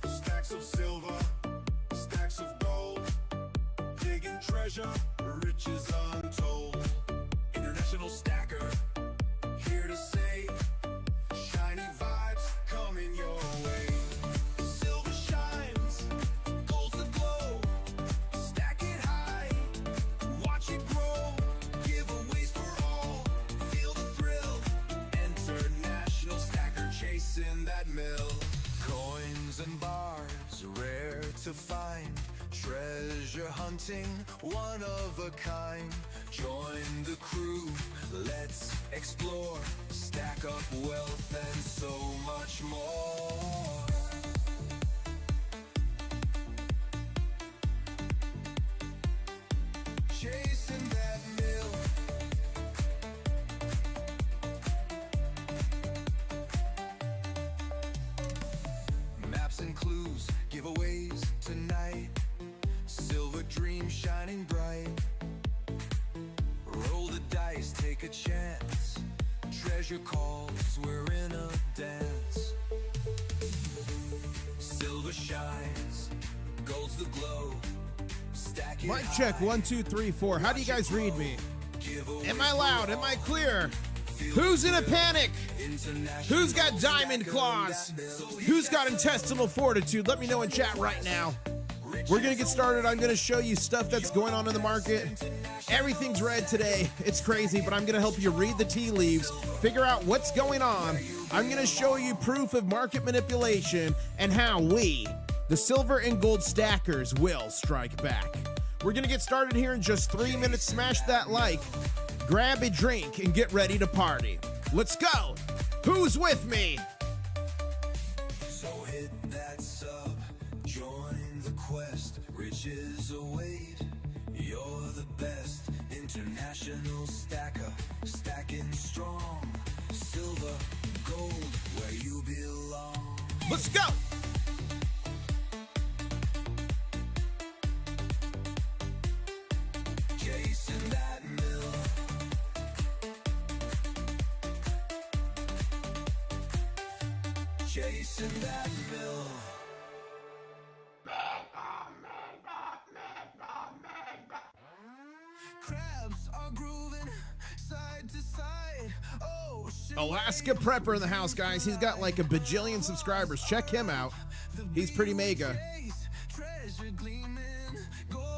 Stacks of silver, stacks of gold, digging treasure, riches untold. International stacker, here to say, shiny vibes coming your way. Silver shines, gold's the glow. Stack it high, watch it grow. Giveaways for all, feel the thrill. International stacker chasing that mill. Coins and bars, rare to find. Treasure hunting, one of a kind. Join the crew, let's explore. Stack up wealth and so much more. Chasing that mill. Maps and clues, giveaways tonight. Silver dream shining bright. Roll the dice, take a chance. Treasure calls, we're in a dance. Silver shines, gold's the glow. Stack it Mic check, high. 1, 2, 3, 4. How do you guys read me? Am I loud? Am I clear? Who's in a panic? Who's got diamond claws? Who's got intestinal fortitude? Let me know in chat right now. We're gonna get started. I'm gonna show you stuff that's going on in the market. Everything's red today. It's crazy, but I'm gonna help you read the tea leaves, figure out what's going on. I'm gonna show you proof of market manipulation and how we, the silver and gold stackers, will strike back. We're gonna get started here in just 3 minutes. Smash that like, grab a drink, and get ready to party. Let's go. Who's with me? So hit that sub, join the quest. Riches await, you're the best. International stacker, stacking strong. Silver, gold, where you belong. Let's go. Chasing that mill. Chasing that mill. Crabs are grooving side to side. Oh, Alaska Prepper in the house, guys. He's got like a bajillion subscribers. Check him out. He's pretty mega.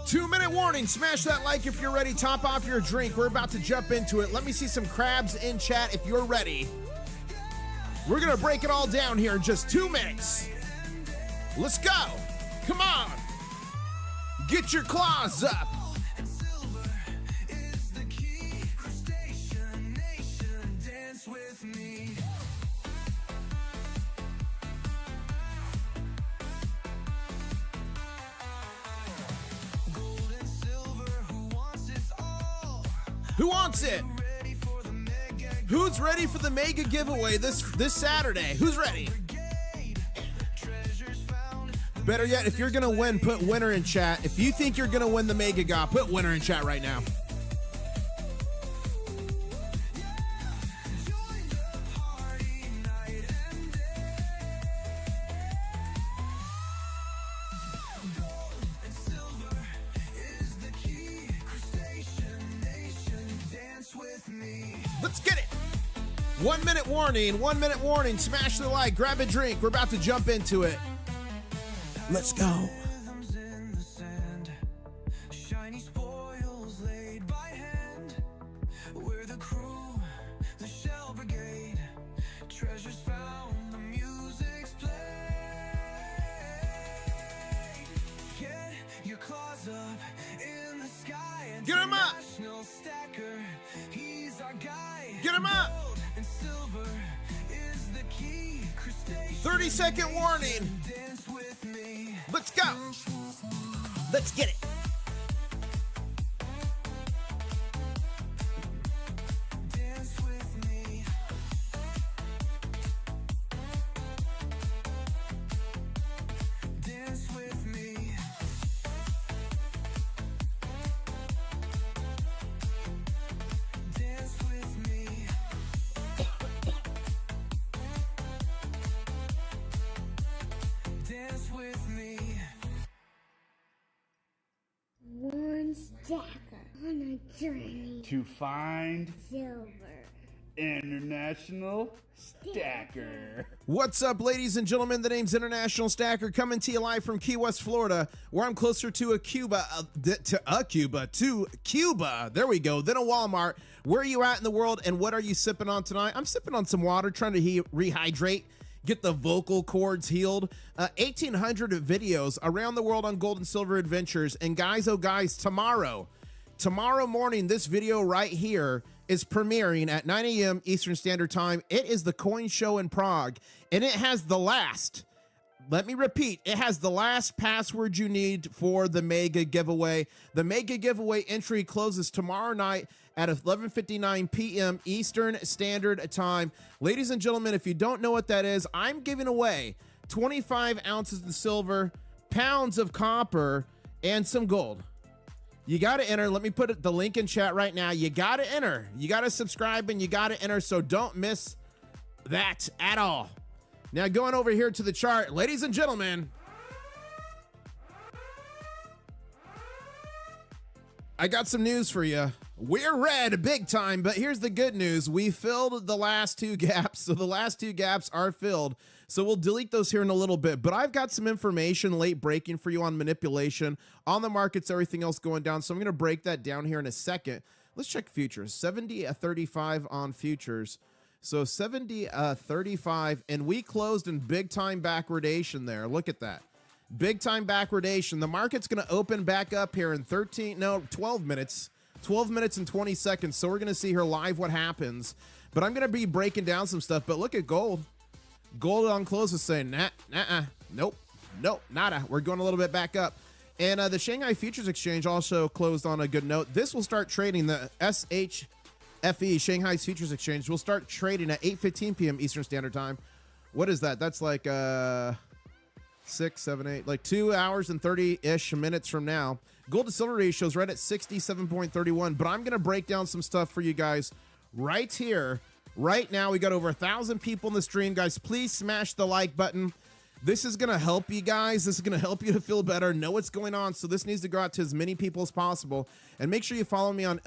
2-minute warning. Smash that like if you're ready. Top off your drink. We're about to jump into it. Let me see some crabs in chat if you're ready. We're going to break it all down here in just 2 minutes. Let's go. Come on. Get your claws up. With me. Gold and silver, who wants it all? Who wants it? Ready for the mega Who's ready for the mega giveaway this Saturday? Who's ready? brigade? Treasures found. Better yet, if you're going to win, put winner in chat. If you think you're going to win the mega ga, put winner in chat right now. Join the party night and day. Gold and silver is the key. Crustacean nation, dance with me. Let's get it. 1 minute warning. 1 minute warning. Smash the like. Grab a drink. We're about to jump into it. Let's go. Rhythms in the sand, shiny spoils laid by hand. We're the crew, the shell brigade. Treasures found, the music's played. Get your claws up in the sky. Get 'em up. International stacker, he's our guy. Get 'em up. Gold and silver is the key. Crustacean 30-second warning. dance with me. Let's go. Let's get it. Dance with me. Dance with me. Stacker on a journey to find silver. International Stacker. What's up, ladies and gentlemen? The name's International Stacker, coming to you live from Key West, Florida, where I'm closer to Cuba. There we go. Then a Walmart. Where are you at in the world, and what are you sipping on tonight? I'm sipping on some water, trying to rehydrate, get the vocal cords healed. 1,800 videos around the world on gold and silver adventures. And guys, oh guys, tomorrow morning, this video right here is premiering at 9 a.m. Eastern Standard Time. It is the coin show in Prague, and it has the last, let me repeat, it has the last password you need for the mega giveaway. The mega giveaway entry closes tomorrow night at 11:59 p.m. Eastern Standard Time. Ladies and gentlemen, if you don't know what that is, I'm giving away 25 ounces of silver, pounds of copper, and some gold. You got to enter. Let me put the link in chat right now. You got to enter. You got to subscribe and you got to enter. So don't miss that at all. Now going over here to the chart, ladies and gentlemen, I got some news for you. We're red big time, but here's the good news. We filled the last two gaps. So the last two gaps are filled. So we'll delete those here in a little bit, but I've got some information late breaking for you on manipulation, on the markets, everything else going down. So I'm going to break that down here in a second. Let's check futures. 70.35 on futures. So 70.35, and we closed in big time backwardation there. Look at that. Big time backwardation. The market's going to open back up here in 12 minutes. 12 minutes and 20 seconds. So we're going to see here live what happens. But I'm going to be breaking down some stuff. But look at gold. Gold on close is saying, nope, nada. We're going a little bit back up. And the Shanghai Futures Exchange also closed on a good note. This will start trading, the SHFE, Shanghai Futures Exchange, will start trading at 8:15 p.m. Eastern Standard Time. What is that? That's like 6, 7, 8, like 2 hours and 30-ish minutes from now. Gold to silver ratio is right at 67.31, but I'm going to break down some stuff for you guys right here. Right now, we got over 1,000 people in the stream. Guys, please smash the like button. This is going to help you guys. This is going to help you to feel better, know what's going on. So this needs to go out to as many people as possible. And make sure you follow me on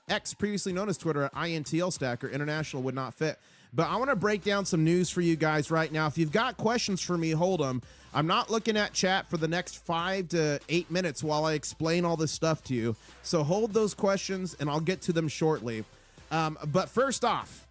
X, previously known as Twitter, at Intl-Stacker. International would not fit. But I want to break down some news for you guys right now. If you've got questions for me, hold them. I'm not looking at chat for the next 5 to 8 minutes while I explain all this stuff to you. So hold those questions, and I'll get to them shortly. But first off,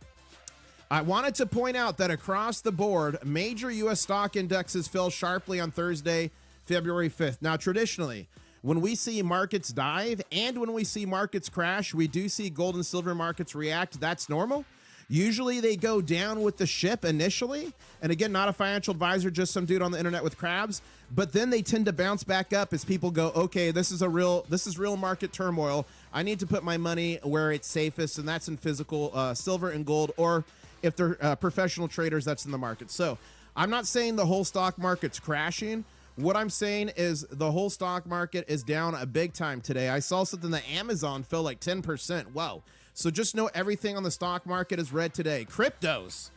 I wanted to point out that across the board, major U.S. stock indexes fell sharply on Thursday, February 5th. Now, traditionally, when we see markets dive and when we see markets crash, we do see gold and silver markets react. That's normal. Usually they go down with the ship initially. And again, not a financial advisor, just some dude on the internet with crabs. But then they tend to bounce back up as people go, okay, this is real market turmoil. I need to put my money where it's safest, and that's in physical silver and gold, or if they're professional traders, that's in the market. So I'm not saying the whole stock market's crashing. What I'm saying is the whole stock market is down a big time today. I saw something that Amazon fell like 10%. Whoa. So just know everything on the stock market is red today. Cryptos.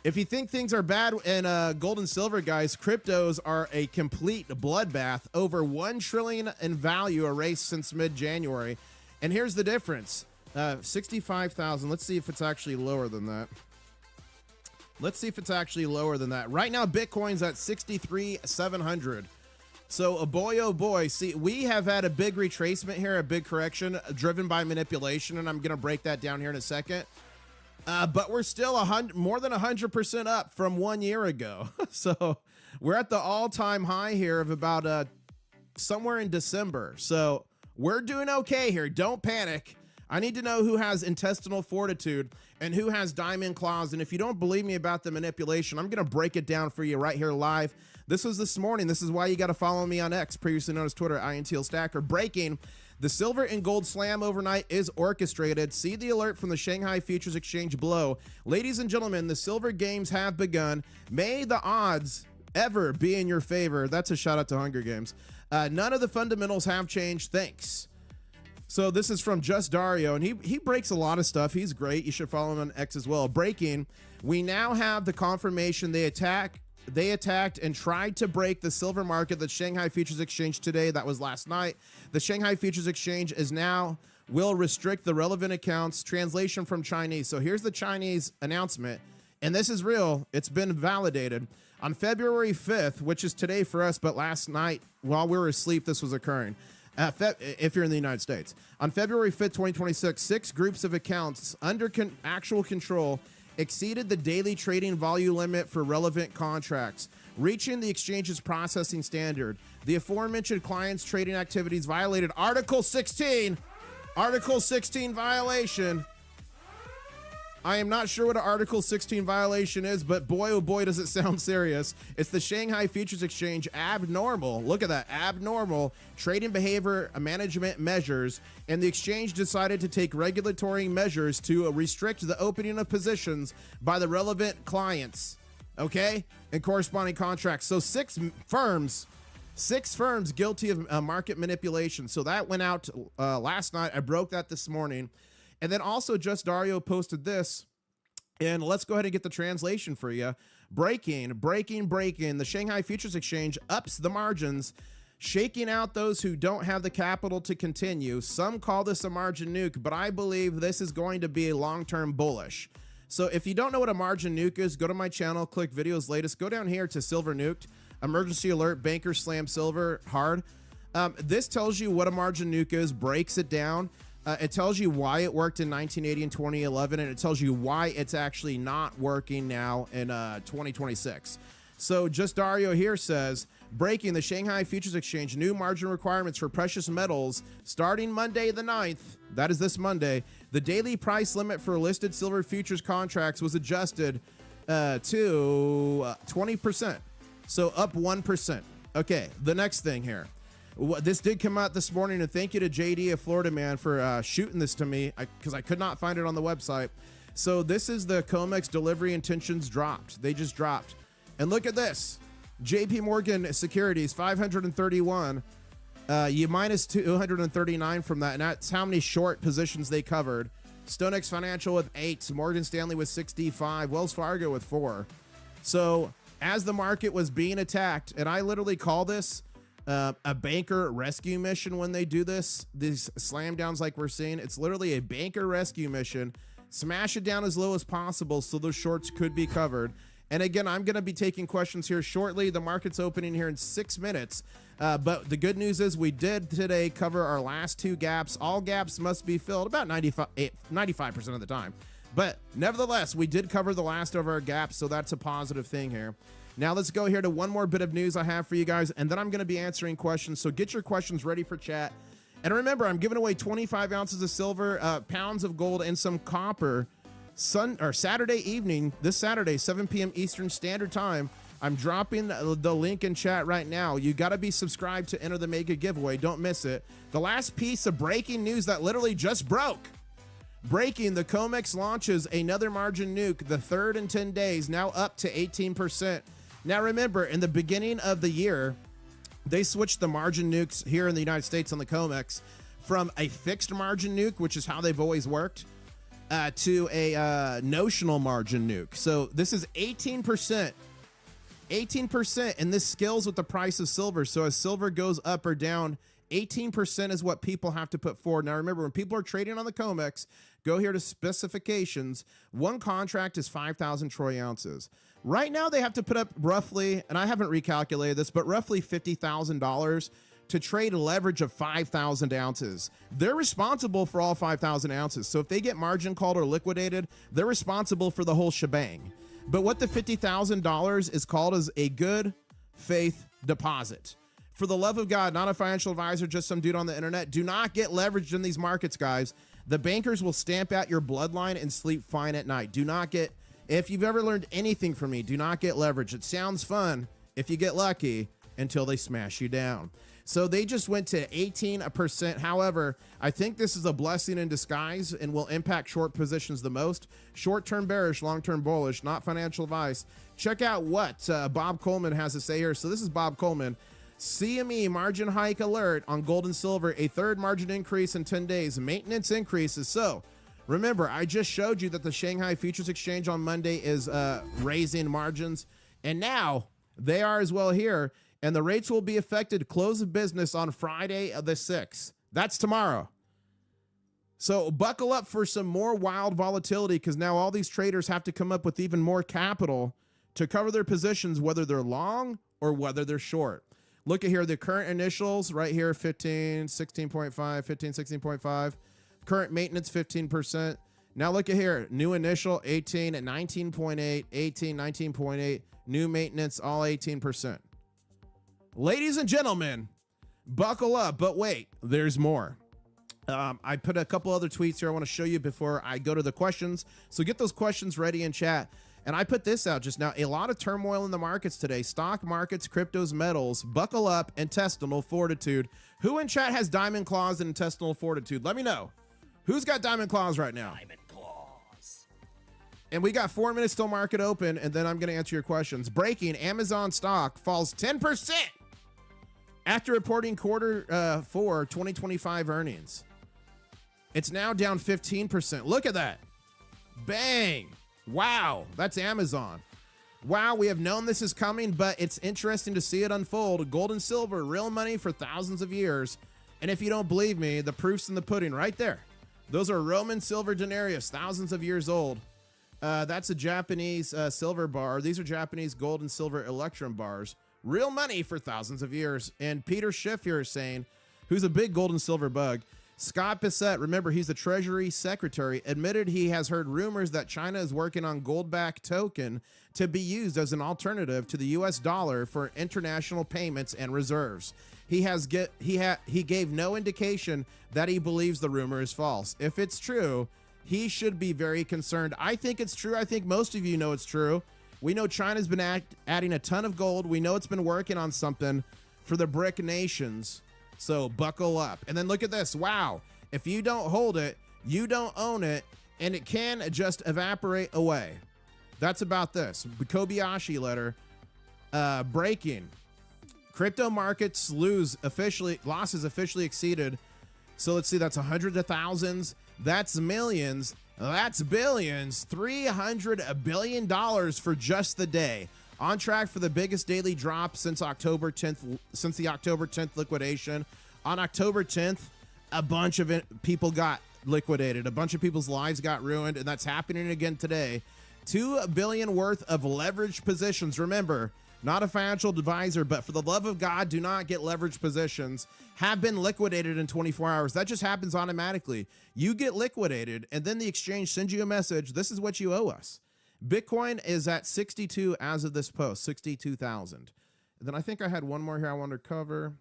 If you think things are bad in gold and silver, guys, cryptos are a complete bloodbath. Over $1 trillion in value erased since mid-January. And here's the difference. 65,000. Let's see if it's actually lower than that. Right now, Bitcoin's at 63,700. So, oh boy. See, we have had a big retracement here, a big correction driven by manipulation, and I'm going to break that down here in a second. But we're still more than 100% up from 1 year ago. So, we're at the all-time high here of about somewhere in December. So, we're doing okay here. Don't panic. I need to know who has intestinal fortitude and who has diamond claws. And if you don't believe me about the manipulation, I'm going to break it down for you right here live. This was this morning. This is why you got to follow me on X, previously known as Twitter, Intl-Stacker. Breaking. The silver and gold slam overnight is orchestrated. See the alert from the Shanghai Futures Exchange below. Ladies and gentlemen, the silver games have begun. May the odds ever be in your favor. That's a shout out to Hunger Games. None of the fundamentals have changed. Thanks. So this is from Just Dario, and he breaks a lot of stuff. He's great. You should follow him on X as well. Breaking. We now have the confirmation the attack they attacked and tried to break the silver market, the Shanghai Futures Exchange today. That was last night. The Shanghai Futures Exchange is now will restrict the relevant accounts. Translation from Chinese. So here's the Chinese announcement, and this is real. It's been validated. On February 5th, which is today for us, but last night while we were asleep, this was occurring. If you're in the United States. On February 5th, 2026, 6 groups of accounts under actual control exceeded the daily trading volume limit for relevant contracts, reaching the exchange's processing standard. The aforementioned clients' trading activities violated Article 16. Article 16 violation. I am not sure what an Article 16 violation is, but boy, oh boy, does it sound serious. It's the Shanghai Futures Exchange abnormal. Look at that, abnormal trading behavior management measures. And the exchange decided to take regulatory measures to restrict the opening of positions by the relevant clients, okay, and corresponding contracts. So 6 firms guilty of market manipulation. So that went out last night. I broke that this morning. And then also Just Dario posted this, and let's go ahead and get the translation for you. Breaking. The Shanghai Futures Exchange ups the margins, shaking out those who don't have the capital to continue. Some call this a margin nuke, but I believe this is going to be a long-term bullish. So if you don't know what a margin nuke is, go to my channel, click videos latest, go down here to silver nuked, emergency alert, banker slam silver hard. This tells you what a margin nuke is, breaks it down. It tells you why it worked in 1980 and 2011, and it tells you why it's actually not working now in 2026. So Just Dario here says, breaking the Shanghai Futures Exchange, new margin requirements for precious metals starting Monday the 9th. That is this Monday. The daily price limit for listed silver futures contracts was adjusted to 20%. So up 1%. Okay, the next thing here. This did come out this morning, and thank you to JD of Florida Man for shooting this to me because I could not find it on the website. So this is the COMEX delivery intentions dropped. They just dropped. And look at this. JP Morgan Securities, 531. You minus 239 from that, and that's how many short positions they covered. StoneX Financial with 8. Morgan Stanley with 65. Wells Fargo with 4. So as the market was being attacked, and I literally call this a banker rescue mission when they do this, these slam downs like we're seeing. It's literally a banker rescue mission. Smash it down as low as possible so those shorts could be covered. And again, I'm going to be taking questions here shortly. The market's opening here in 6 minutes. But the good news is we did today cover our last 2 gaps. All gaps must be filled about 95% of the time. But nevertheless, we did cover the last of our gaps, so that's a positive thing here. Now let's go here to one more bit of news I have for you guys, and then I'm going to be answering questions. So get your questions ready for chat. And remember, I'm giving away 25 ounces of silver, pounds of gold, and some copper Saturday evening, this Saturday, 7 p.m. Eastern Standard Time. I'm dropping the link in chat right now. You got to be subscribed to enter the mega giveaway. Don't miss it. The last piece of breaking news that literally just broke. Breaking, the COMEX launches another margin nuke, the third in 10 days, now up to 18%. Now remember, in the beginning of the year, they switched the margin nukes here in the United States on the COMEX from a fixed margin nuke, which is how they've always worked, to a notional margin nuke. So this is 18%. 18%, and this scales with the price of silver. So as silver goes up or down, 18% is what people have to put forward. Now remember, when people are trading on the COMEX, go here to specifications. One contract is 5,000 troy ounces. Right now, they have to put up roughly, and I haven't recalculated this, but roughly $50,000 to trade a leverage of 5,000 ounces. They're responsible for all 5,000 ounces. So if they get margin called or liquidated, they're responsible for the whole shebang. But what the $50,000 is called is a good faith deposit. For the love of God, not a financial advisor, just some dude on the internet, do not get leveraged in these markets, guys. The bankers will stamp out your bloodline and sleep fine at night. Do not get... If you've ever learned anything from me, do not get leverage. It sounds fun if you get lucky until they smash you down. So they just went to 18%. However, I think this is a blessing in disguise and will impact short positions the most. Short-term bearish, long-term bullish, not financial advice. Check out what Bob Coleman has to say here. So this is Bob Coleman. CME margin hike alert on gold and silver. A third margin increase in 10 days. Maintenance increases. So remember, I just showed you that the Shanghai Futures Exchange on Monday is raising margins. And now They are as well here. And the rates will be affected close of business on Friday the 6th. That's tomorrow. So buckle up for some more wild volatility, because now all these traders have to come up with even more capital to cover their positions, whether they're long or whether they're short. Look at here, the current initials right here, 15, 16.5, 15, 16.5. Current maintenance, 15%. Now look at here, new initial, 18 at 19.8, 18, 19.8. New maintenance, all 18%. Ladies and gentlemen, buckle up, but wait, there's more. I put a couple other tweets here I want to show you before I go to the questions. So get those questions ready in chat. And I put this out just now. A lot of turmoil in the markets today. Stock markets, cryptos, metals. Buckle up, intestinal fortitude. Who in chat has diamond claws and intestinal fortitude? Let me know. Who's got diamond claws right now? Diamond claws. And we got 4 minutes till market open, and then I'm going to answer your questions. Breaking, Amazon stock falls 10% after reporting quarter 4 2025 earnings. It's now down 15%. Look at that. Bang. Wow. That's Amazon. Wow, we have known this is coming, but it's interesting to see it unfold. Gold and silver, real money for thousands of years. And if you don't believe me, the proof's in the pudding right there. Those are Roman silver denarius, thousands of years old. That's a Japanese silver bar. These are Japanese gold and silver electrum bars. Real money for thousands of years. And Peter Schiff here is saying, who's a big gold and silver bug, Scott Bissett, remember, he's the Treasury Secretary, admitted he has heard rumors that China is working on gold-backed token to be used as an alternative to the U.S. dollar for international payments and reserves. He gave no indication that he believes the rumor is false. If it's true, he should be very concerned. I think it's true. I think most of you know it's true. We know China's been adding a ton of gold. We know it's been working on something for the BRIC nations. So buckle up. And then look at this. Wow. If you don't hold it, you don't own it, and it can just evaporate away. That's about this. The Kobayashi letter. Breaking. Crypto markets losses officially exceeded. So let's see. That's hundreds of thousands. That's millions. That's billions. $300 billion for just the day. On track for the biggest daily drop since October 10th, since the October 10th liquidation. On October 10th, a bunch of people got liquidated. A bunch of people's lives got ruined, and that's happening again today. $2 billion worth of leveraged positions. Remember, not a financial advisor, but for the love of God, do not get leveraged positions. Have been liquidated in 24 hours. That just happens automatically. You get liquidated, and then the exchange sends you a message. This is what you owe us. Bitcoin is at 62 as of this post, 62,000. And then I think I had one more here I wanted to cover.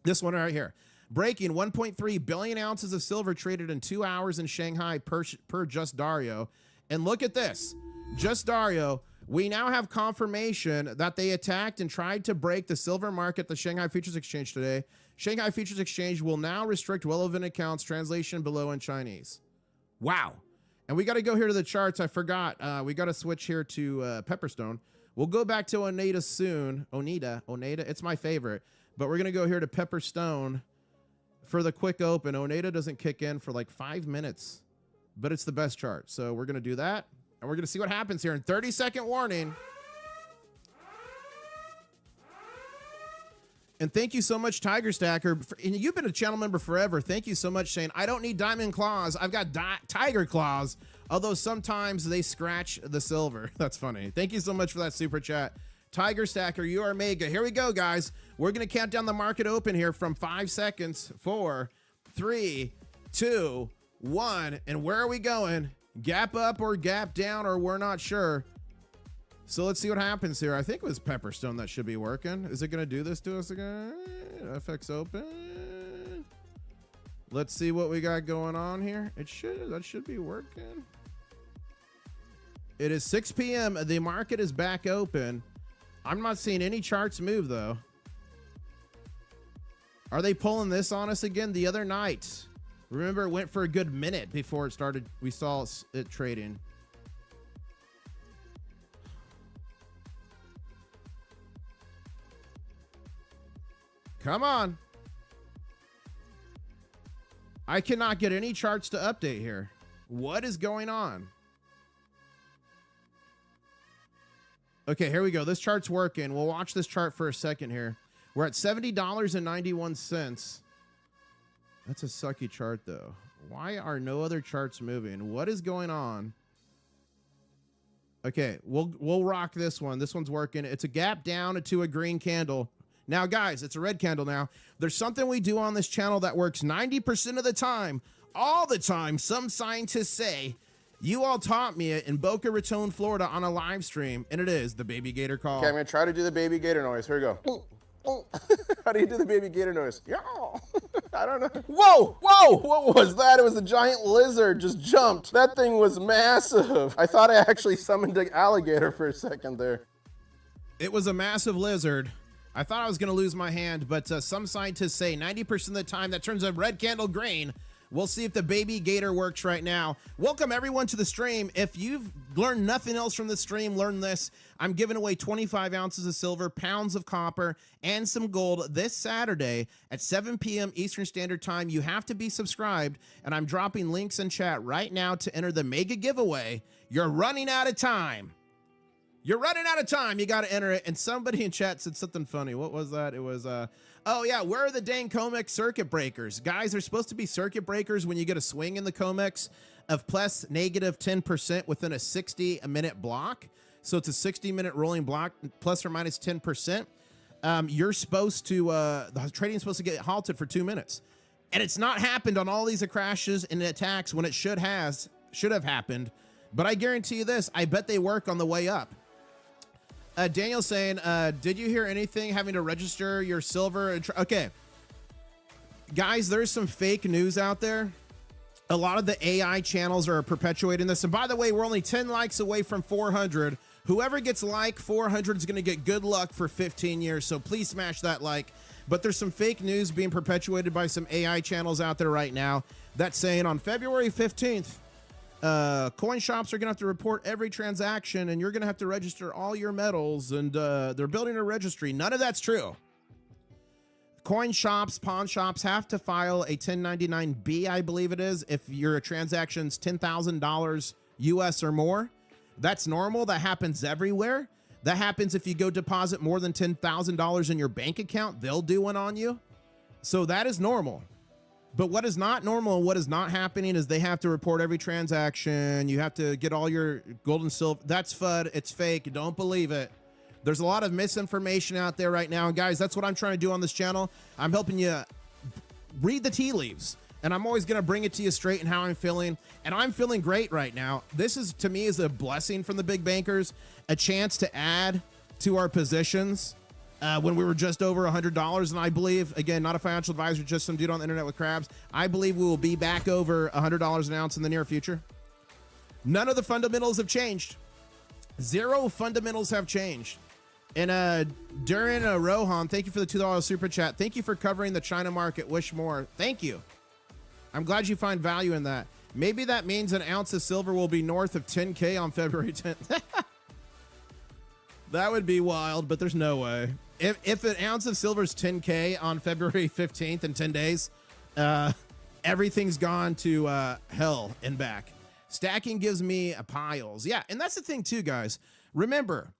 This one right here. Breaking, 1.3 billion ounces of silver traded in 2 hours in Shanghai per Just Dario. And look at this. Just Dario, we now have confirmation that they attacked and tried to break the silver market, the Shanghai Futures Exchange today. Shanghai Futures Exchange will now restrict relevant accounts, translation below in Chinese. Wow. And we got to go here to the charts. I forgot. We got to switch here to Pepperstone. We'll go back to Oneida soon. Oneida. It's my favorite. But we're going to go here to Pepperstone for the quick open. Oneida doesn't kick in for like 5 minutes, but it's the best chart. So we're going to do that. And we're going to see what happens here in 30-second warning. And thank you so much, Tiger-Stacker. And you've been a channel member forever. Thank you so much, saying, I don't need diamond claws. I've got tiger claws, although sometimes they scratch the silver. That's funny. Thank you so much for that super chat. Tiger-Stacker, you are mega. Here we go, guys. We're going to count down the market open here from 5 seconds. 4, 3, 2, 1. And where are we going? Gap up or gap down, or we're not sure. So let's see what happens here. I think it was Pepperstone that should be working. Is it going to do this to us again? FX open. Let's see what we got going on here. That should be working. It is 6 p.m. The market is back open. I'm not seeing any charts move, though. Are they pulling this on us again? The other night, remember, it went for a good minute before it started. We saw it trading. Come on. I cannot get any charts to update here. What is going on? Okay, here we go. This chart's working. We'll watch this chart for a second here. We're at $70.91. That's a sucky chart, though. Why are no other charts moving? What is going on? Okay, we'll rock this one. This one's working. It's a gap down to a green candle. Now, guys, it's a red candle now. There's something we do on this channel that works 90% of the time, all the time. Some scientists say, you all taught me it in Boca Raton, Florida on a live stream, and it is the baby gator call. Okay, I'm gonna try to do the baby gator noise. Here we go. How do you do the baby gator noise? Yeah. I don't know. Whoa, whoa, what was that? It was a giant lizard just jumped. That thing was massive. I thought I actually summoned an alligator for a second there. It was a massive lizard. I thought I was gonna lose my hand, but some scientists say 90% of the time that turns a red candle green. We'll see if the baby gator works right now. Welcome everyone to the stream. If you've learned nothing else from the stream, learn this. I'm giving away 25 ounces of silver, pounds of copper, and some gold this Saturday at 7 p.m. Eastern Standard Time. You have to be subscribed, and I'm dropping links in chat right now to enter the mega giveaway. You're running out of time. You're running out of time. You got to enter it. And somebody in chat said something funny. What was that? It was, oh yeah, where are the dang COMEX circuit breakers? Guys, there's supposed to be circuit breakers when you get a swing in the COMEX of plus negative 10% within a 60-minute block. So it's a 60-minute rolling block, plus or minus 10%. You're supposed to, the trading is supposed to get halted for 2 minutes. And it's not happened on all these crashes and attacks when it should have happened. But I guarantee you this, I bet they work on the way up. Daniel saying, did you hear anything having to register your silver? Okay. Guys, there's some fake news out there. A lot of the AI channels are perpetuating this. And by the way, we're only 10 likes away from 400. Whoever gets like 400 is going to get good luck for 15 years. So please smash that like. But there's some fake news being perpetuated by some AI channels out there right now that's saying on February 15th, coin shops are gonna have to report every transaction and you're gonna have to register all your metals, and they're building a registry. None of that's true. Coin shops, pawn shops have to file a 1099-B, I believe it is, if your transaction's $10,000 US or more. That's normal. That happens everywhere. That happens if you go deposit more than $10,000 in your bank account, they'll do one on you. So that is normal. But what is not normal and what is not happening is they have to report every transaction. You have to get all your gold and silver. That's FUD. It's fake. Don't believe it. There's a lot of misinformation out there right now. And guys, that's what I'm trying to do on this channel. I'm helping you read the tea leaves. And I'm always going to bring it to you straight and how I'm feeling. And I'm feeling great right now. This is, to me, is a blessing from the big bankers. A chance to add to our positions. When we were just over $100, and I believe, again, not a financial advisor, just some dude on the internet with crabs, I believe we will be back over $100 an ounce in the near future. None of the fundamentals have changed. Zero fundamentals have changed. And Durin Rohan, thank you for the $2 super chat. Thank you for covering the China market. Wish more. Thank you. I'm glad you find value in that. Maybe that means an ounce of silver will be north of 10K on February 10th. That would be wild, but there's no way. If an ounce of silver is 10K on February 15th in 10 days, everything's gone to hell and back. Stacking gives me piles. Yeah, and that's the thing too, guys. Remember,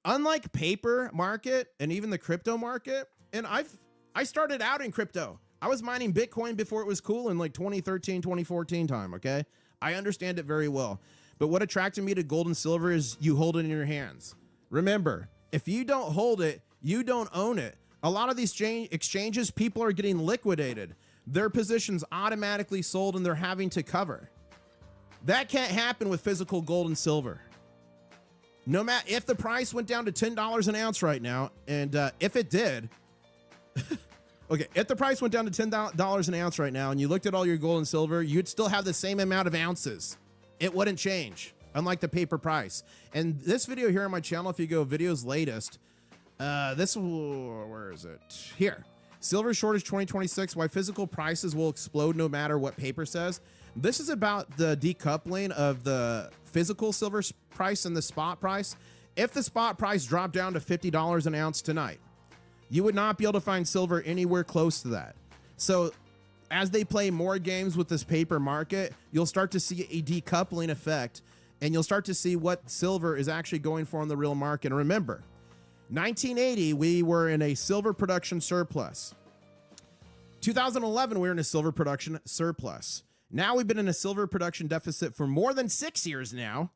unlike paper market and even the crypto market, and I started out in crypto. I was mining Bitcoin before it was cool in like 2013, 2014 time, okay? I understand it very well. But what attracted me to gold and silver is you hold it in your hands. Remember, if you don't hold it, you don't own it. A lot of these exchanges, people are getting liquidated. Their positions automatically sold and they're having to cover. That can't happen with physical gold and silver. No matter if the price went down to $10 an ounce right now, and if it did, okay, if the price went down to $10 an ounce right now and you looked at all your gold and silver, you'd still have the same amount of ounces. It wouldn't change, unlike the paper price. And this video here on my channel, if you go videos latest, where is it? Here. Silver shortage 2026, why physical prices will explode no matter what paper says. This is about the decoupling of the physical silver price and the spot price. If the spot price dropped down to $50 an ounce tonight, you would not be able to find silver anywhere close to that. So as they play more games with this paper market, you'll start to see a decoupling effect. and you'll start to see what silver is actually going for on the real market. And remember, 1980, we were in a silver production surplus. 2011, we were in a silver production surplus. Now we've been in a silver production deficit for more than 6 years now.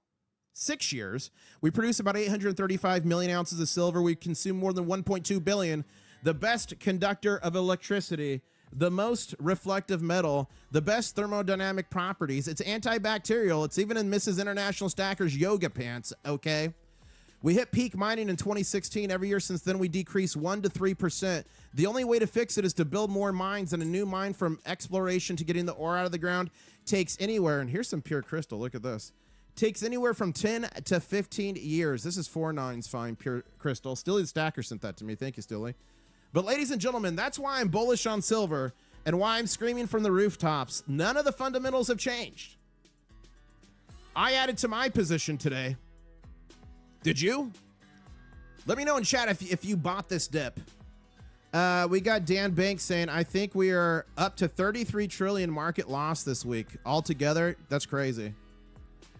6 years. We produce about 835 million ounces of silver. We consume more than 1.2 billion. The best conductor of electricity, the most reflective metal, the best thermodynamic properties. It's antibacterial. It's even in Mrs. International Stacker's yoga pants, okay? We hit peak mining in 2016. Every year since then, we decrease 1 to 3%. The only way to fix it is to build more mines, and a new mine from exploration to getting the ore out of the ground takes anywhere. And here's some pure crystal. Look at this. Takes anywhere from 10 to 15 years. This is 4/9's fine pure crystal. Stilly the Stacker sent that to me. Thank you, Stilly. But ladies and gentlemen, that's why I'm bullish on silver and why I'm screaming from the rooftops. None of the fundamentals have changed. I added to my position today. Did you? Let me know in chat if you bought this dip. We got Dan Banks saying, I think we are up to 33 trillion market loss this week. Altogether, that's crazy.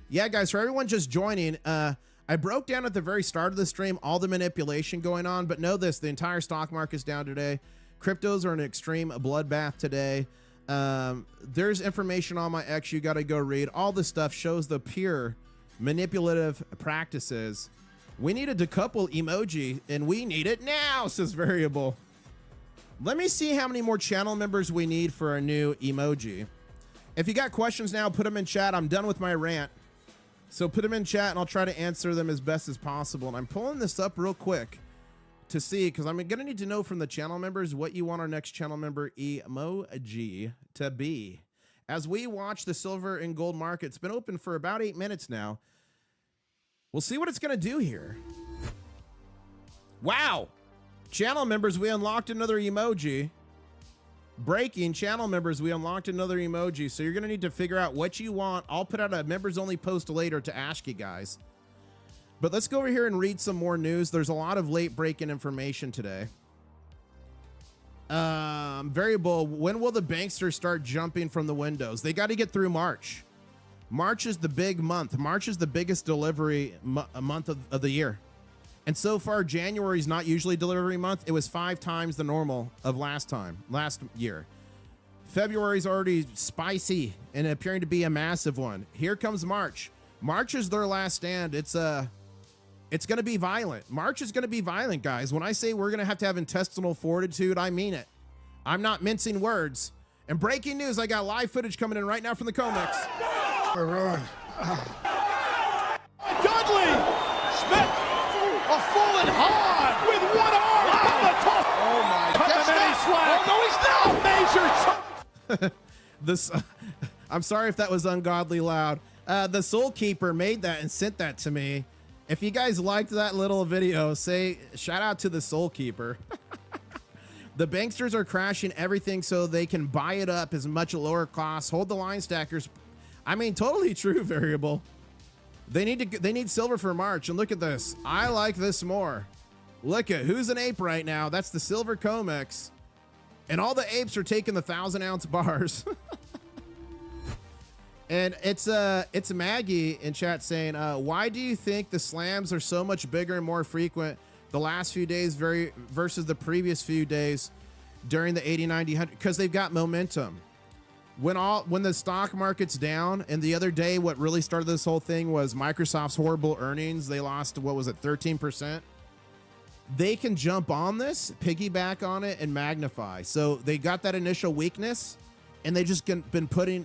Yeah, guys, for everyone just joining, I broke down at the very start of the stream all the manipulation going on, but know this, the entire stock market's down today. Cryptos are in an extreme bloodbath today. There's information on my X you got to go read. All this stuff shows the pure manipulative practices. We need a decouple emoji, and we need it now, says Variable. Let me see how many more channel members we need for a new emoji. If you got questions now, put them in chat. I'm done with my rant. So put them in chat, and I'll try to answer them as best as possible. And I'm pulling this up real quick to see, because I'm going to need to know from the channel members what you want our next channel member emoji to be. As we watch the silver and gold market, it's been open for about 8 minutes now. We'll see what it's going to do here. Wow. Channel members, we unlocked another emoji. Breaking, channel members, we unlocked another emoji. So you're going to need to figure out what you want. I'll put out a members only post later to ask you guys. But let's go over here and read some more news. There's a lot of late breaking information today. Variable, when will the banksters start jumping from the windows? They got to get through March. March is the big month. March is the biggest delivery month of the year. And so far, January is not usually delivery month. It was 5 times the normal of last year. February is already spicy and appearing to be a massive one. Here comes March. March is their last stand. It's going to be violent. March is going to be violent, guys. When I say we're going to have intestinal fortitude, I mean it. I'm not mincing words. And breaking news, I got live footage coming in right now from the COMEX. Run. Dudley! Smith! A fallen hard with one arm on the top. Oh my God. Oh no, he's now measured. I'm sorry if that was ungodly loud. The Soul Keeper made that and sent that to me. If you guys liked that little video, say shout out to the Soul Keeper. The banksters are crashing everything so they can buy it up as much lower cost. Hold the line, stackers. I mean, totally true, Variable. They need silver for March, and look at this. I like this more. Look at who's an ape right now. That's the silver COMEX, and all the apes are taking the 1,000-ounce bars. And it's Maggie in chat saying, why do you think the slams are so much bigger and more frequent the last few days versus the previous few days during the 80, 90, 100? Because they've got momentum. When the stock market's down, and the other day what really started this whole thing was Microsoft's horrible earnings. They lost, what was it, 13%? They can jump on this, piggyback on it, and magnify. So they got that initial weakness, and they just been piling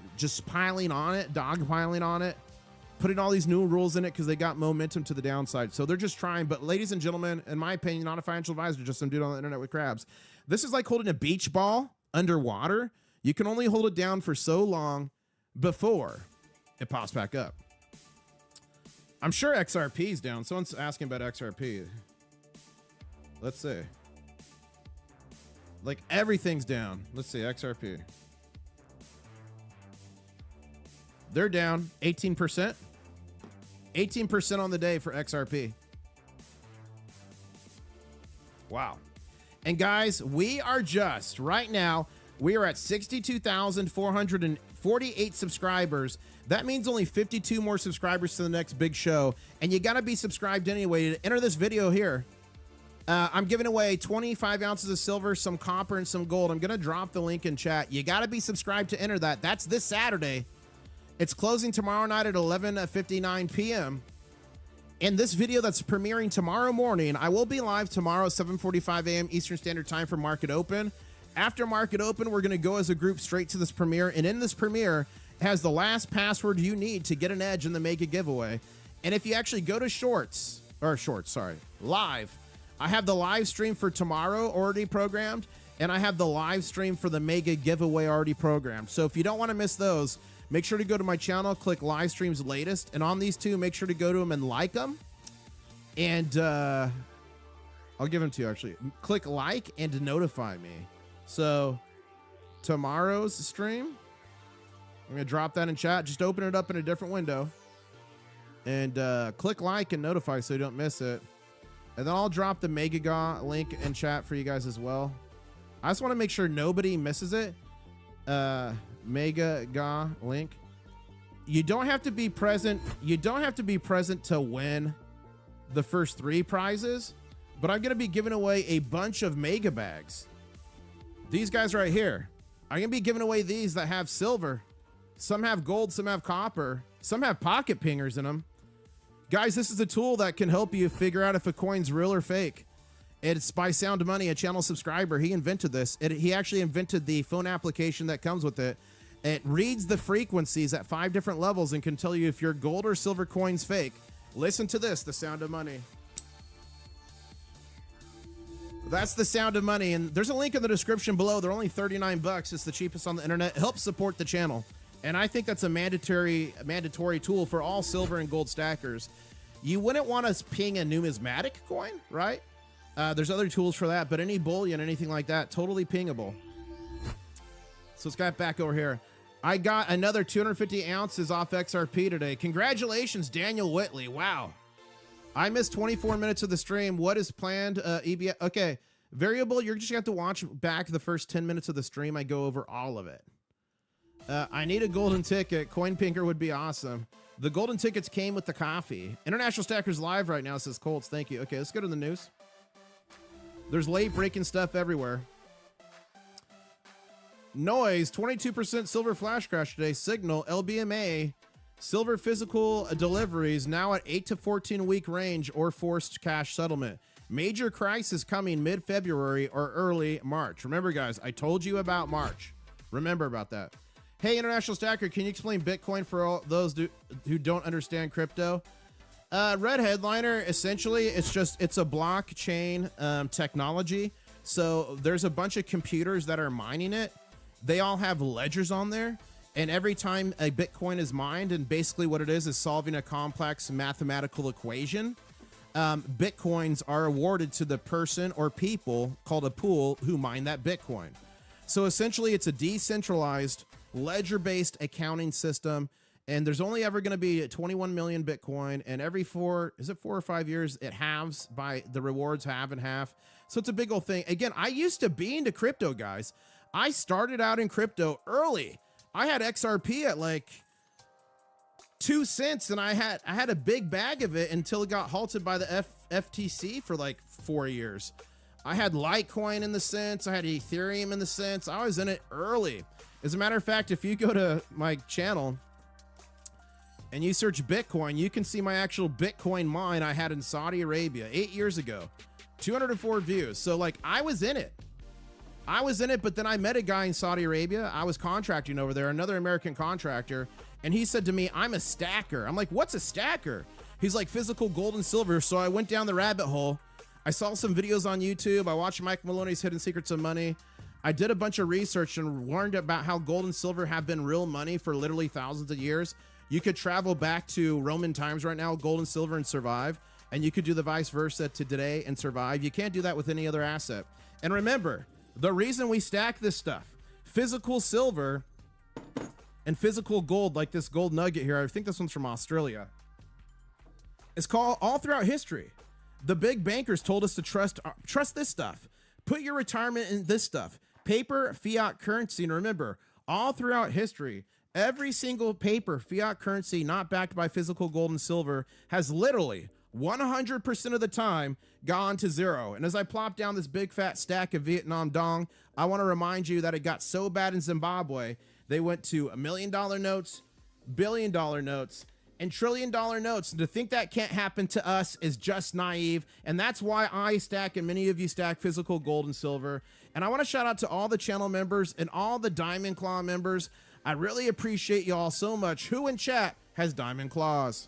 on it, dogpiling on it, putting all these new rules in it because they got momentum to the downside. So they're just trying. But ladies and gentlemen, in my opinion, not a financial advisor, just some dude on the internet with crabs. This is like holding a beach ball underwater. You can only hold it down for so long before it pops back up. I'm sure XRP is down. Someone's asking about XRP. Let's see. Like everything's down. Let's see, XRP. They're down 18%. 18% on the day for XRP. Wow. And guys, we are just right now, we are at 62,400 48 subscribers. That means only 52 more subscribers to the next big show. And you got to be subscribed anyway to enter this video here. I'm giving away 25 ounces of silver, some copper, and some gold. I'm going to drop the link in chat. You got to be subscribed to enter that. That's this Saturday. It's closing tomorrow night at 11:59 p.m. In this video that's premiering tomorrow morning, I will be live tomorrow at 7:45 a.m. Eastern Standard Time for Market Open. After Market Open, we're going to go as a group straight to this premiere. And in this premiere, it has the last password you need to get an edge in the mega giveaway. And if you actually go to live, I have the live stream for tomorrow already programmed, and I have the live stream for the mega giveaway already programmed. So if you don't want to miss those, make sure to go to my channel, click live streams latest. And on these two, make sure to go to them and like them. And I'll give them to you, actually. Click like and notify me. So tomorrow's stream, I'm going to drop that in chat. Just open it up in a different window and click like and notify so you don't miss it. And then I'll drop the MegaGa link in chat for you guys as well. I just want to make sure nobody misses it. MegaGa link. You don't have to be present. You don't have to be present to win the first 3 prizes, but I'm going to be giving away a bunch of mega bags. These guys right here. I'm going to be giving away these that have silver. Some have gold, some have copper. Some have pocket pingers in them. Guys, this is a tool that can help you figure out if a coin's real or fake. It's by Sound Money, a channel subscriber. He invented this. He actually invented the phone application that comes with it. It reads the frequencies at 5 different levels and can tell you if your gold or silver coin's fake. Listen to this, the Sound of Money. That's the Sound of Money, and there's a link in the description below. They're only 39 bucks. It's the cheapest on the internet. It helps support the channel, and I think that's a mandatory tool for all silver and gold stackers. You wouldn't want to ping a numismatic coin, right? There's other tools for that, but any bullion, anything like that, totally pingable. So let's get back over here. I got another 250 ounces off XRP today. Congratulations, Daniel Whitley. Wow. I missed 24 minutes of the stream. What is planned? EBS. Okay. Variable, you're just going to have to watch back the first 10 minutes of the stream. I go over all of it. I need a golden ticket. Coin Pinker would be awesome. The golden tickets came with the coffee. International Stackers live right now, says Colts. Thank you. Okay, let's go to the news. There's late breaking stuff everywhere. Noise, 22% silver flash crash today. Signal, LBMA. Silver physical deliveries now at 8 to 14 week range or forced cash settlement. Major crisis coming mid-February or early March. Remember, guys, I told you about March. Remember about that. Hey, International Stacker, can you explain Bitcoin for all those who don't understand crypto? Red Headliner, essentially, it's a blockchain technology. So there's a bunch of computers that are mining it. They all have ledgers on there. And every time a Bitcoin is mined, and basically what it is solving a complex mathematical equation, Bitcoins are awarded to the person or people called a pool who mine that Bitcoin. So essentially, it's a decentralized ledger-based accounting system, and there's only ever going to be 21 million Bitcoin, and every 4 or 5 years, it halves by the rewards halve and half. So it's a big old thing. Again, I used to be into crypto, guys. I started out in crypto early. I had XRP at like 2 cents, and I had a big bag of it until it got halted by the FTC for like 4 years. I had Litecoin in the cents. I had Ethereum in the cents. I was in it early. As a matter of fact, if you go to my channel and you search Bitcoin, you can see my actual Bitcoin mine I had in Saudi Arabia 8 years ago. 204 views. So like I was in it. But then I met a guy in Saudi Arabia. I was contracting over there, another American contractor, and he said to me, I'm a stacker. I'm like, what's a stacker? He's like, physical gold and silver. So I went down the rabbit hole. I saw some videos on YouTube. I watched Mike Maloney's Hidden Secrets of Money. I did a bunch of research and learned about how gold and silver have been real money for literally thousands of years. You could travel back to Roman times right now, gold and silver, and survive. And you could do the vice versa to today and survive. You can't do that with any other asset. And remember, the reason we stack this stuff, physical silver and physical gold, like this gold nugget here, I think this one's from Australia, it's called all throughout history. The big bankers told us to trust this stuff. Put your retirement in this stuff. Paper, fiat currency. And remember, all throughout history, Every single paper, fiat currency not backed by physical gold and silver, has literally 100% of the time gone to zero. And as I plop down this big fat stack of Vietnam dong, I want to remind you that it got so bad in Zimbabwe, they went to $1 million notes, $1 billion notes, and $1 trillion notes. And to think that can't happen to us is just naive. And that's why I stack, and many of you stack, physical gold and silver. And I want to shout out to all the channel members and all the Diamond Claw members. I really appreciate y'all so much. Who in chat has Diamond Claws?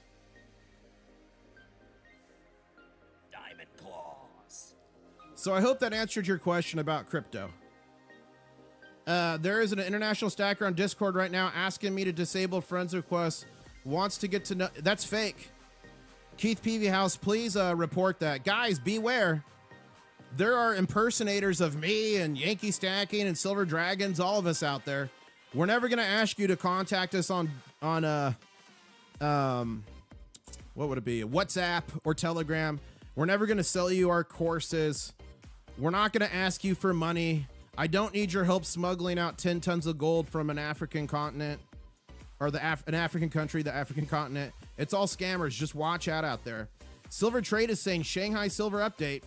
Diamond claws. So I hope that answered your question about crypto. There is an international stacker on Discord right now asking me to disable friends requests. Wants to get to know. That's fake. Keith Peavy House, please report that. Guys, beware. There are impersonators of me and Yankee Stacking and Silver Dragons, all of us out there. We're never going to ask you to contact us on what would it be? WhatsApp or Telegram. We're never going to sell you our courses. We're not going to ask you for money. I don't need your help smuggling out 10 tons of gold from an African continent or an African country, the African continent. It's all scammers. Just watch out there. Silver Trade is saying Shanghai silver update.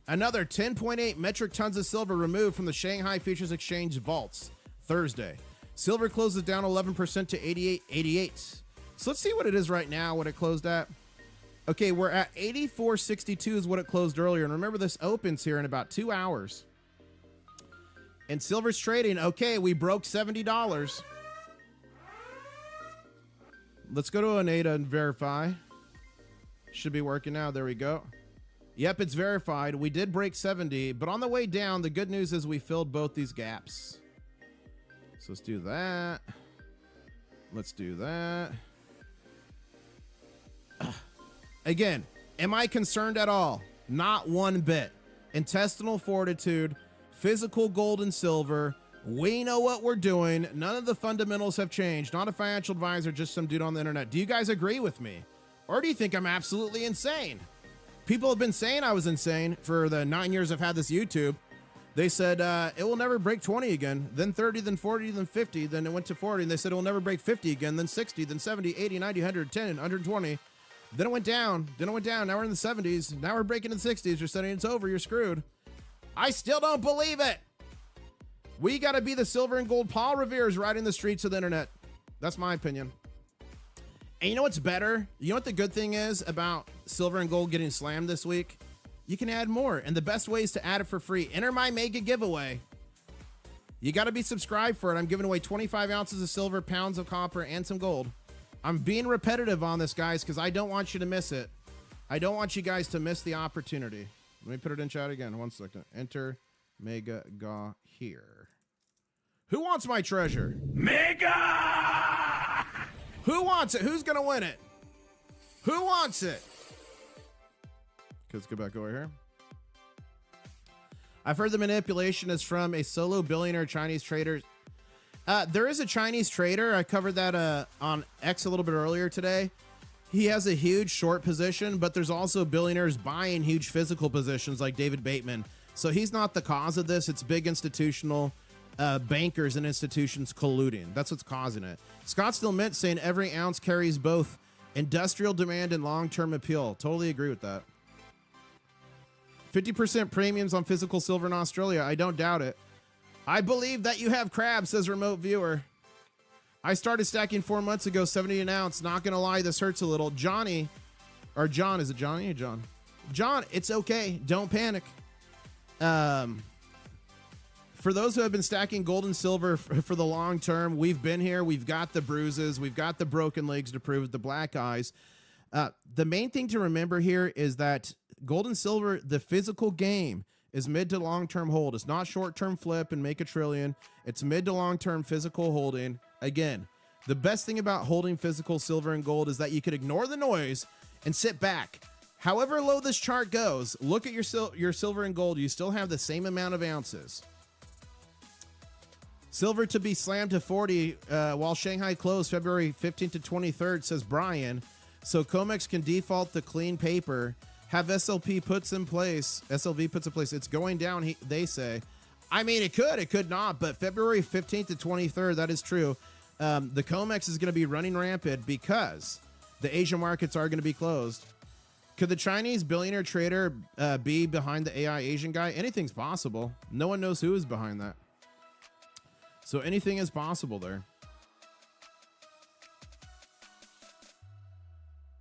Another 10.8 metric tons of silver removed from the Shanghai Futures Exchange vaults Thursday. Silver closes down 11% to 88.88. So let's see what it is right now, what it closed at. Okay, we're at 84.62 is what it closed earlier. And remember, this opens here in about 2 hours. And silver's trading. Okay, we broke $70. Let's go to Aneda and verify. Should be working now. There we go. Yep, it's verified. We did break 70, but on the way down, the good news is we filled both these gaps. So let's do that. Let's do that. Again, am I concerned at all? Not one bit. Intestinal fortitude, physical gold and silver. We know what we're doing. None of the fundamentals have changed. Not a financial advisor, just some dude on the internet. Do you guys agree with me? Or do you think I'm absolutely insane? People have been saying I was insane for the 9 years I've had this YouTube. They said it will never break 20 again, then 30, then 40, then 50, then it went to 40, and they said it will never break 50 again, then 60, then 70, 80, 90, 110, 120. Then it went down, now we're in the 70s, now we're breaking in the 60s, you're saying it's over, you're screwed. I still don't believe it. We got to be the silver and gold Paul Revere's riding the streets of the internet. That's my opinion. And you know what's better? You know what the good thing is about silver and gold getting slammed this week? You can add more. And the best way is to add it for free. Enter my mega giveaway. You got to be subscribed for it. I'm giving away 25 ounces of silver, pounds of copper, and some gold. I'm being repetitive on this, guys, because I don't want you to miss it. I don't want you guys to miss the opportunity. Let me put it in chat again. 1 second. Enter mega ga here. Who wants my treasure? Mega! Who wants it? Who's going to win it? Who wants it? Let's go back over here. I've heard the manipulation is from a solo billionaire Chinese trader. There is a Chinese trader. I covered that on X a little bit earlier today. He has a huge short position, but there's also billionaires buying huge physical positions like David Bateman. So he's not the cause of this. It's big institutional bankers and institutions colluding. That's what's causing it. Scottsdale Mint saying every ounce carries both industrial demand and long-term appeal. Totally agree with that. 50% premiums on physical silver in Australia. I don't doubt it. I believe that you have crabs, says remote viewer. I started stacking 4 months ago, 70 an ounce. Not going to lie, this hurts a little. Johnny, or John, is it Johnny or John? John, it's okay. Don't panic. For those who have been stacking gold and silver for the long term, we've been here. We've got the bruises. We've got the broken legs to prove it, the black eyes. The main thing to remember here is that gold and silver, the physical game, is mid to long-term hold. It's not short-term flip and make a trillion. It's mid to long-term physical holding. Again, the best thing about holding physical silver and gold is that you could ignore the noise and sit back. However low this chart goes, look at your silver and gold. You still have the same amount of ounces. Silver to be slammed to 40 while Shanghai closed February 15th to 23rd, says Brian. So COMEX can default the clean paper, have SLV puts in place. It's going down, they say. I mean, it could not, but February 15th to 23rd, that is true. The COMEX is going to be running rampant because the Asian markets are going to be closed. Could the Chinese billionaire trader be behind the AI Asian guy? Anything's possible. No one knows who is behind that. So anything is possible there.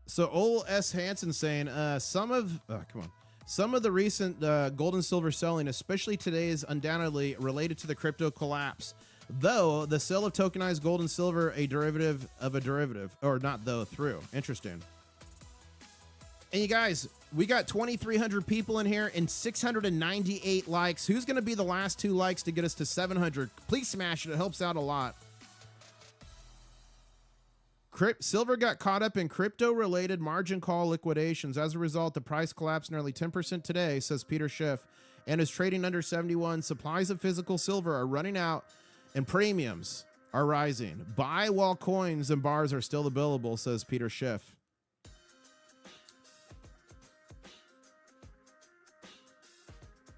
So Ol S. Hansen saying some of the recent gold and silver selling, especially today, is undoubtedly related to the crypto collapse. Though the sale of tokenized gold and silver a derivative of a derivative, or not though, through. Interesting. And you guys, we got 2,300 people in here and 698 likes. Who's going to be the last 2 likes to get us to 700? Please smash it. It helps out a lot. Silver got caught up in crypto-related margin call liquidations. As a result, the price collapsed nearly 10% today, says Peter Schiff, and is trading under 71. Supplies of physical silver are running out, and premiums are rising. Buy while coins and bars are still available, says Peter Schiff.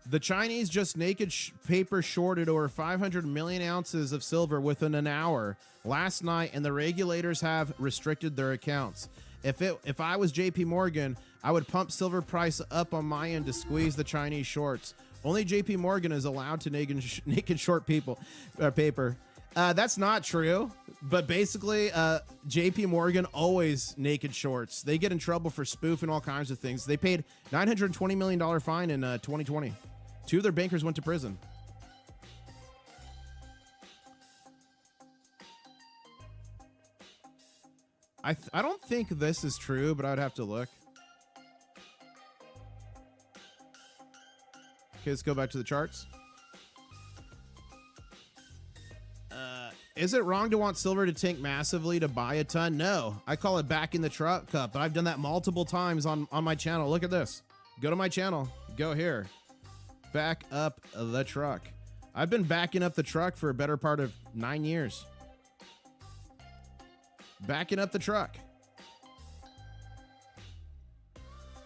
The Chinese just naked paper shorted over 500 million ounces of silver within an hour last night, and the regulators have restricted their accounts. If I was JP Morgan, I would pump silver price up on my end to squeeze the Chinese shorts. Only JP Morgan is allowed to naked short paper. That's not true, but basically JP Morgan always naked shorts. They get in trouble for spoofing all kinds of things. They paid $920 million fine in 2020. 2 of their bankers went to prison. I don't think this is true, but I'd have to look. Okay, let's go back to the charts. Is it wrong to want silver to tank massively to buy a ton? No, I call it backing the truck up. I've done that multiple times on my channel. Look at this. Go to my channel. Go here. Back up the truck. I've been backing up the truck for a better part of 9 years. Backing up the truck.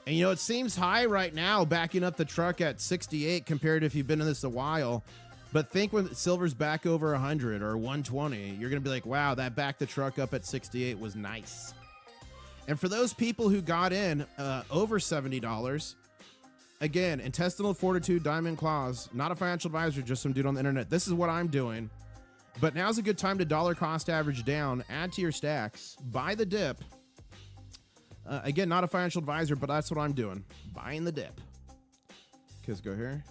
And you know, it seems high right now, backing up the truck at 68 compared to if you've been in this a while. But think when silver's back over 100 or 120, you're going to be like, wow, that backed the truck up at 68 was nice. And for those people who got in over $70, again, intestinal fortitude, diamond claws, not a financial advisor, just some dude on the internet. This is what I'm doing. But now's a good time to dollar cost average down, add to your stacks, buy the dip. Again, not a financial advisor, but that's what I'm doing. Buying the dip. Okay, let's go here.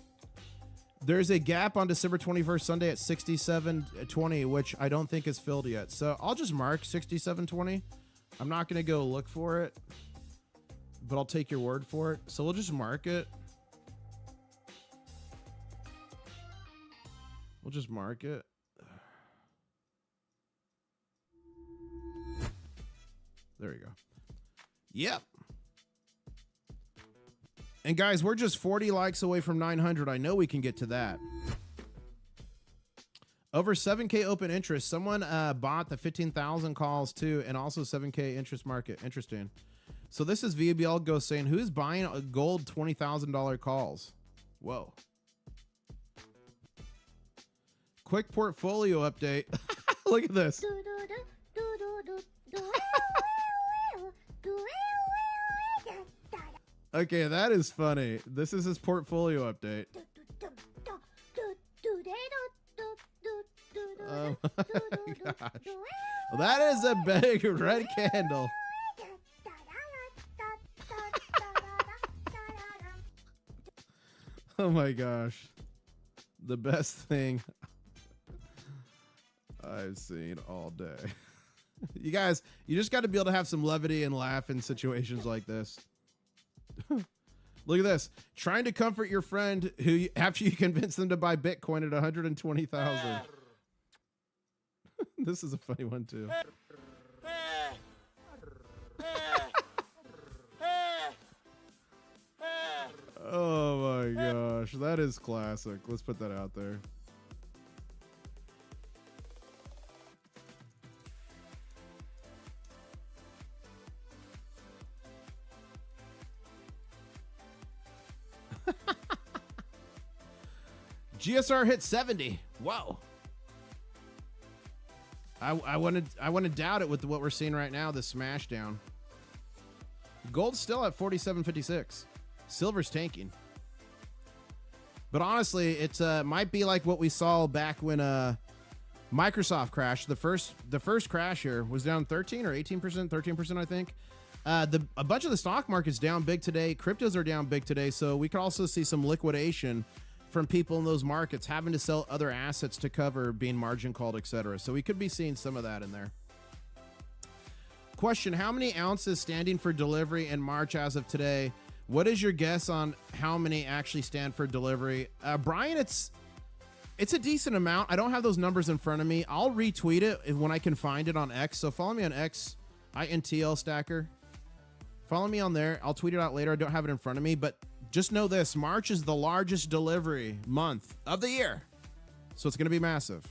There's a gap on December 21st, Sunday at 67.20, which I don't think is filled yet. So I'll just mark 67.20. I'm not going to go look for it, but I'll take your word for it. So we'll just mark it. We'll just mark it. There you go. Yep. And guys, we're just 40 likes away from 900. I know we can get to that. Over 7K open interest. Someone bought the 15,000 calls too, and also 7K interest market. Interesting. So this is VBL Go saying, who's buying a gold $20,000 calls? Whoa. Quick portfolio update. Look at this. Okay, that is funny. This is his portfolio update. Oh my gosh. Well, that is a big red candle. Oh my gosh. The best thing I've seen all day. You guys, you just got to be able to have some levity and laugh in situations like this. Look at this. Trying to comfort your friend who, after you convince them to buy Bitcoin at 120,000. This is a funny one too. Oh my gosh, that is classic. Let's put that out there. GSR hit 70. Whoa. I wouldn't doubt it with what we're seeing right now, the smash down. Gold's still at 47.56. Silver's tanking. But honestly, it's might be like what we saw back when Microsoft crashed. The first crash here was down 13 or 18%, 13%, I think. A bunch of the stock market's down big today. Cryptos are down big today, so we could also see some liquidation from people in those markets having to sell other assets to cover being margin called, etc. So we could be seeing some of that in there. Question: how many ounces standing for delivery in March as of today? What is your guess on how many actually stand for delivery? Brian, it's a decent amount. I don't have those numbers in front of me. I'll retweet it when I can find it on X. So follow me on X, Intl-Stacker. Follow me on there. I'll tweet it out later. I don't have it in front of me, but just know this: March is the largest delivery month of the year. So it's going to be massive.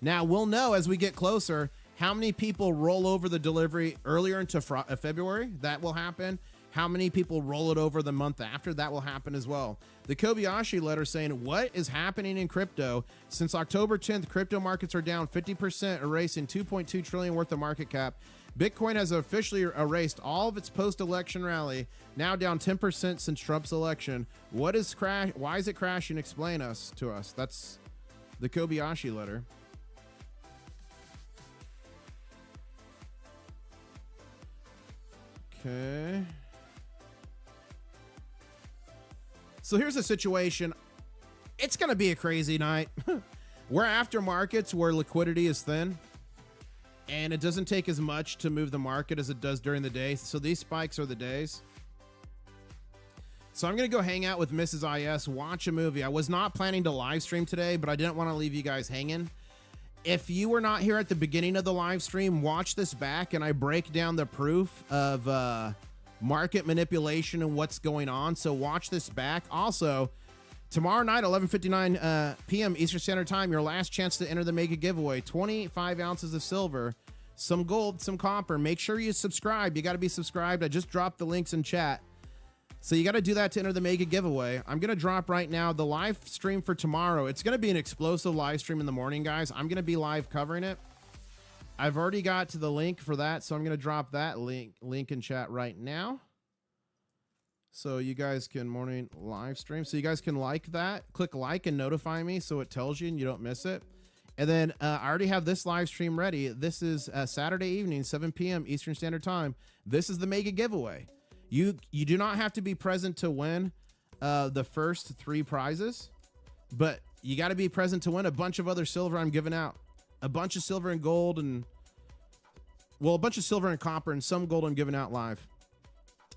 Now, we'll know as we get closer how many people roll over the delivery earlier into February. That will happen. How many people roll it over the month after? That will happen as well. The Kobayashi letter saying, what is happening in crypto? Since October 10th, crypto markets are down 50%, erasing $2.2 trillion worth of market cap. Bitcoin has officially erased all of its post-election rally, now down 10% since Trump's election. What is why is it crashing? Explain to us. That's the Kobayashi letter. Okay. So here's the situation. It's going to be a crazy night. We're after markets where liquidity is thin, and it doesn't take as much to move the market as it does during the day. So these spikes are the days. So I'm going to go hang out with Mrs. IS, watch a movie. I was not planning to live stream today, but I didn't want to leave you guys hanging. If you were not here at the beginning of the live stream, watch this back, and I break down the proof of market manipulation and what's going on. So watch this back. Also, tomorrow night, 11:59 p.m. Eastern Standard Time, your last chance to enter the mega giveaway. 25 ounces of silver, some gold, some copper. Make sure you subscribe. You got to be subscribed. I just dropped the links in chat. So you got to do that to enter the mega giveaway. I'm going to drop right now the live stream for tomorrow. It's going to be an explosive live stream in the morning, guys. I'm going to be live covering it. I've already got to the link for that, so I'm going to drop that link in chat right now. So you guys can morning live stream. So you guys can like that. Click like and notify me so it tells you and you don't miss it. And then I already have this live stream ready. This is Saturday evening, 7 p.m. Eastern Standard Time. This is the mega giveaway. You do not have to be present to win the first 3 prizes, but you got to be present to win a bunch of other silver I'm giving out. A bunch of silver and gold and, well, a bunch of silver and copper and some gold I'm giving out live.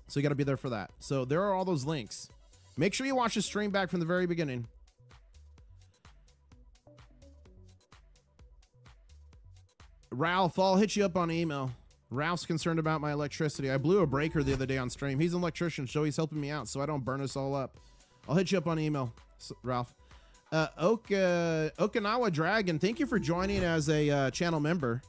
So you got to be there for that. So there are all those links. Make sure you watch the stream back from the very beginning. Ralph, I'll hit you up on email. Ralph's concerned about my electricity. I blew a breaker the other day on stream. He's an electrician, so he's helping me out so I don't burn us all up. I'll hit you up on email, Ralph. Okinawa Dragon, thank you for joining as a channel member.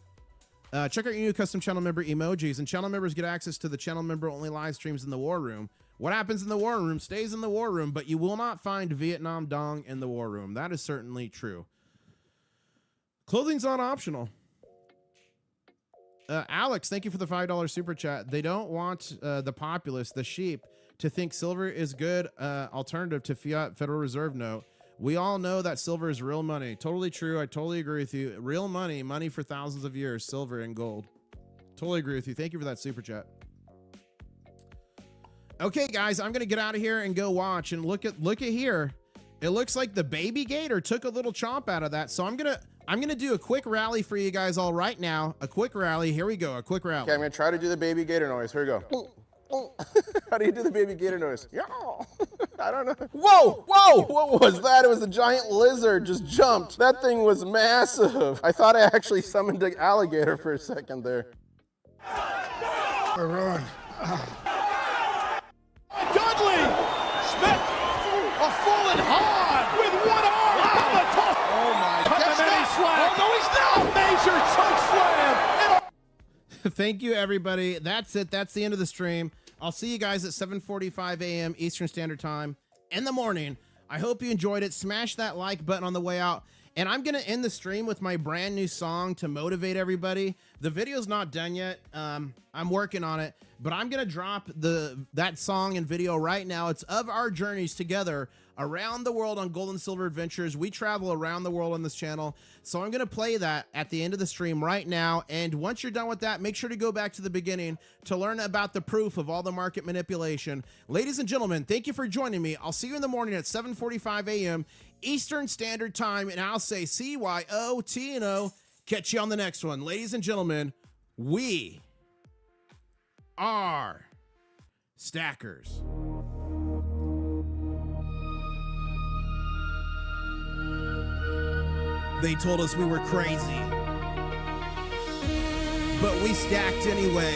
Check out your new custom channel member emojis, and channel members get access to the channel member only live streams in the war room. What happens in the war room stays in the war room, but you will not find Vietnam Dong in the war room. That is certainly true. Clothing's not optional. Alex, thank you for the $5 super chat. They don't want the populace, the sheep, to think silver is good alternative to fiat Federal Reserve note. We all know that silver is real money. Totally true. I totally agree with you. Real money, money for thousands of years, silver and gold. Totally agree with you. Thank you for that super chat. Okay, guys, I'm gonna get out of here and go watch and look at here. It looks like the baby gator took a little chomp out of that. So I'm gonna do a quick rally for you guys all right now. A quick rally. Here we go. A quick rally. Okay, I'm gonna try to do the baby gator noise. Here we go. How do you do the baby gator noise? Yeah. I don't know. Whoa, whoa, what was that? It was a giant lizard just jumped. That thing was massive. I thought I actually summoned an alligator for a second there. Run. Dudley! Smith! A fallen hard with one arm! Wow. Oh my God. Oh no, he's not! Major choke slam! Thank you, everybody. That's it. That's the end of the stream. I'll see you guys at 7:45 a.m. Eastern Standard Time in the morning. I hope you enjoyed it. Smash that like button on the way out. And I'm going to end the stream with my brand new song to motivate everybody. The video's not done yet. I'm working on it, but I'm going to drop that song and video right now. It's of our journeys together around the world on gold and silver adventures. We travel around the world on this channel. So I'm going to play that at the end of the stream right now. And once you're done with that, make sure to go back to the beginning to learn about the proof of all the market manipulation. Ladies and gentlemen, thank you for joining me. I'll see you in the morning at 7:45 a.m. Eastern Standard Time, and I'll say CYOTNO. Catch you on the next one. Ladies and gentlemen, we are Stackers. They told us we were crazy, but we stacked anyway.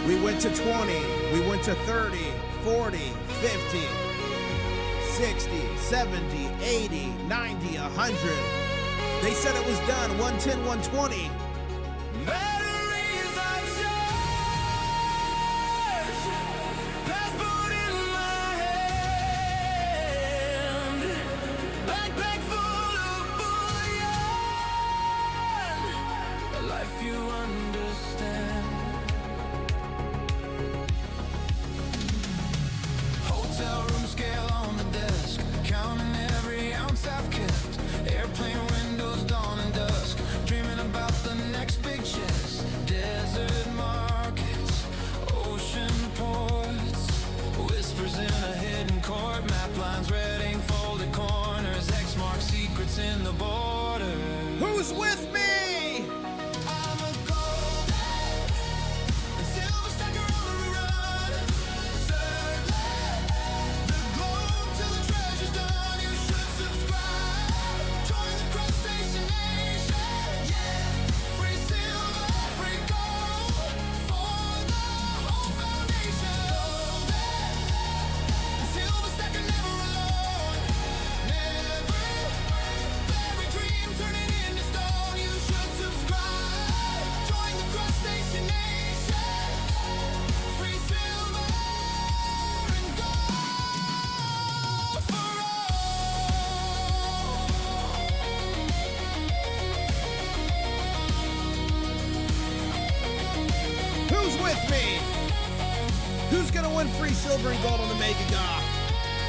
We went to 20, we went to 30, 40, 50, 60, 70, 80, 90, 100. They said it was done, 110, 120. Batteries are charged, passport in my hand, backpack full of bullion, a life you understand. Hotel room scale on the desk, counting every ounce I've kept. Airplane windows, dawn and dusk, dreaming about the next big chest. Desert markets, ocean ports, whispers in a hidden court, map lines, red ink, folded corners, X mark secrets in the border. Who's with me? I'm a golden and silver stacker on the run. Circle the globe till the treasure's done. You should subscribe. Join the crustacean nation. Yeah, free silver, free gold for the whole foundation. Golden and silver stacker, never alone. Never. Every dream turning into stone. You should subscribe. Join the crustacean nation. Free silver and gold for Who's with me? Who's gonna win free silver and gold on the Mega Gaw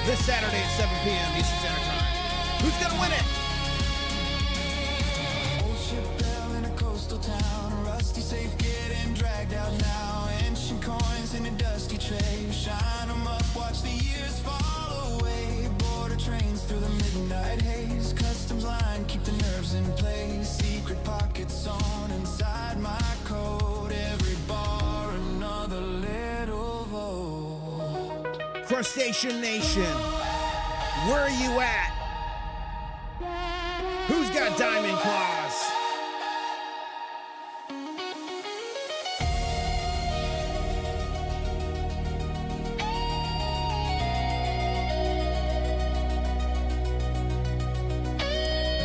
this Saturday at 7 p.m. Eastern Standard Time? Who's gonna win it? old ship bell in a coastal town, a rusty safe getting dragged out now. Ancient coins in a dusty tray, shine 'em up, watch the years fall away. Border trains through the midnight haze, customs line, keep the nerves in place. Secret pockets sewn inside my coat, every bar another little vote. Crustacean Nation, where are you at? Who's got diamond claws?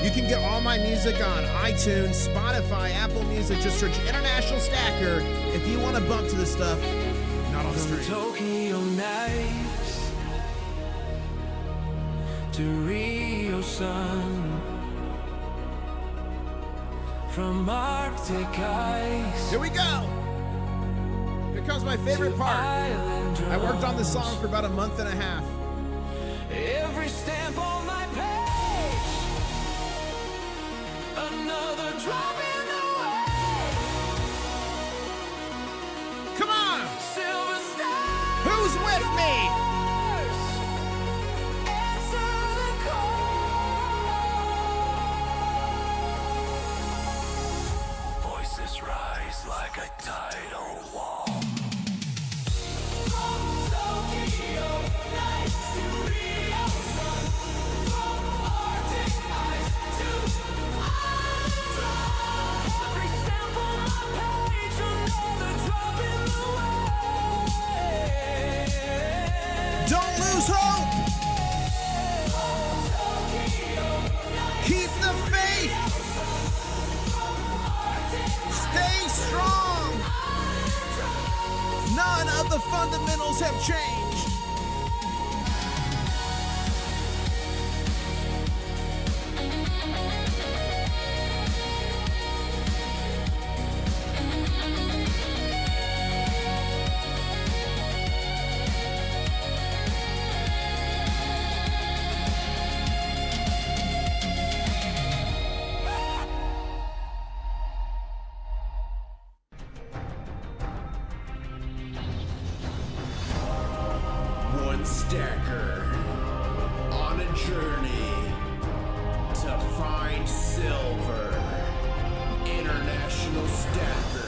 You can get all my music on iTunes, Spotify, Apple Music. Just search International Stacker if you want to bump to this stuff. Not on the street. Tokyo nights to Rio sun, from Arctic ice. Here we go. Here comes my favorite part. I worked on this song for about a month and a half. Every stamp on my page, another drop in the way. Come on. Silver stars, Who's with me? answer the call. Voices rise like a tidal wall. Tokyo nights to Rio sun, from Arctic ice to island dry. Every stamp on my page, another drop in the way. Don't lose hope. Keep the faith. Stay strong. None of the fundamentals have changed. Stacker on a journey to find silver. International Stacker.